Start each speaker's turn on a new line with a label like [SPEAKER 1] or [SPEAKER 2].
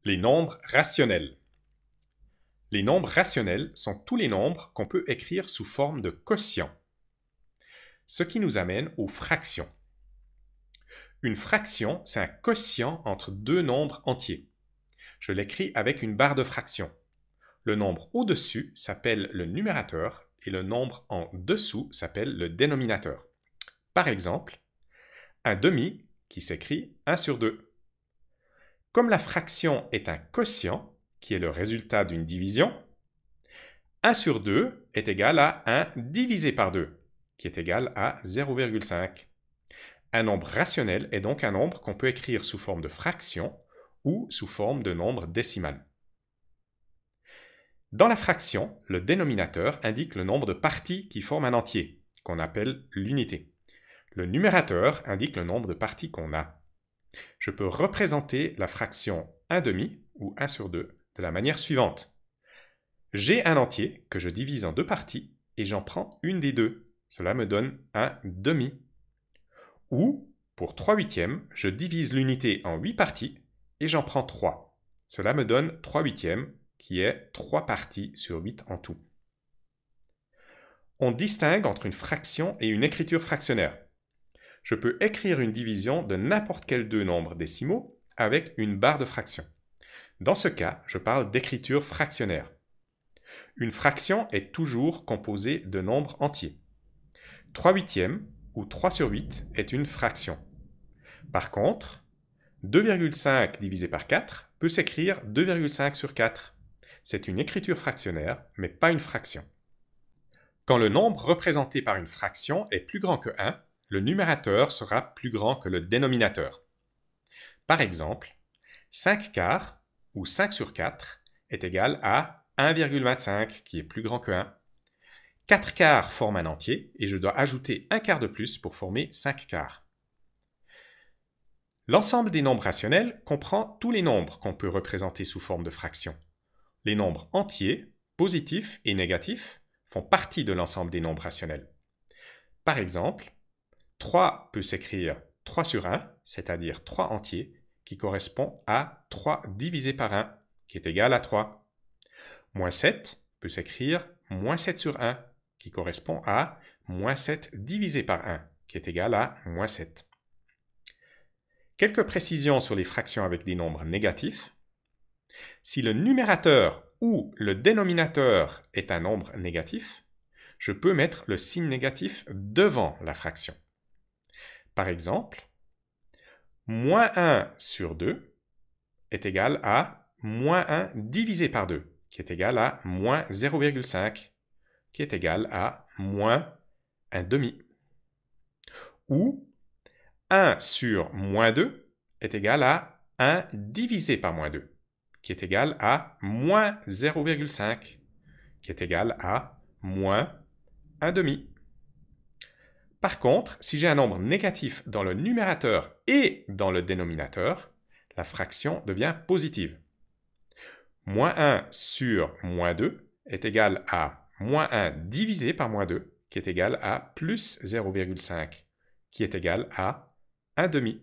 [SPEAKER 1] Les nombres rationnels. Les nombres rationnels sont tous les nombres qu'on peut écrire sous forme de quotient. Ce qui nous amène aux fractions. Une fraction, c'est un quotient entre deux nombres entiers. Je l'écris avec une barre de fraction. Le nombre au-dessus s'appelle le numérateur et le nombre en dessous s'appelle le dénominateur. Par exemple, un demi qui s'écrit 1 sur 2. Comme la fraction est un quotient, qui est le résultat d'une division, 1 sur 2 est égal à 1 divisé par 2, qui est égal à 0,5. Un nombre rationnel est donc un nombre qu'on peut écrire sous forme de fraction ou sous forme de nombre décimal. Dans la fraction, le dénominateur indique le nombre de parties qui forment un entier, qu'on appelle l'unité. Le numérateur indique le nombre de parties qu'on a. Je peux représenter la fraction 1 demi ou 1 sur 2 de la manière suivante. J'ai un entier que je divise en deux parties et j'en prends une des deux. Cela me donne un demi. Ou, pour 3/8, je divise l'unité en 8 parties et j'en prends 3. Cela me donne 3/8, qui est 3 parties sur 8 en tout. On distingue entre une fraction et une écriture fractionnaire. Je peux écrire une division de n'importe quel deux nombres décimaux avec une barre de fraction. Dans ce cas, je parle d'écriture fractionnaire. Une fraction est toujours composée de nombres entiers. 3/8 ou 3 sur 8 est une fraction. Par contre, 2,5 divisé par 4 peut s'écrire 2,5 sur 4. C'est une écriture fractionnaire, mais pas une fraction. Quand le nombre représenté par une fraction est plus grand que 1, le numérateur sera plus grand que le dénominateur. Par exemple, 5 quarts ou 5 sur 4 est égal à 1,25 qui est plus grand que 1. 4 quarts forment un entier et je dois ajouter un quart de plus pour former 5 quarts. L'ensemble des nombres rationnels comprend tous les nombres qu'on peut représenter sous forme de fractions. Les nombres entiers, positifs et négatifs, font partie de l'ensemble des nombres rationnels. Par exemple, 3 peut s'écrire 3 sur 1, c'est-à-dire 3 entiers, qui correspond à 3 divisé par 1, qui est égal à 3. Moins 7 peut s'écrire moins 7 sur 1, qui correspond à moins 7 divisé par 1, qui est égal à moins 7. Quelques précisions sur les fractions avec des nombres négatifs. Si le numérateur ou le dénominateur est un nombre négatif, je peux mettre le signe négatif devant la fraction. Par exemple, moins 1 sur 2 est égal à moins 1 divisé par 2, qui est égal à moins 0,5, qui est égal à moins 1 demi. Ou 1 sur moins 2 est égal à 1 divisé par moins 2, qui est égal à moins 0,5, qui est égal à moins 1 demi. Par contre, si j'ai un nombre négatif dans le numérateur et dans le dénominateur, la fraction devient positive. Moins 1 sur moins 2 est égal à moins 1 divisé par moins 2, qui est égal à plus 0,5, qui est égal à 1 demi.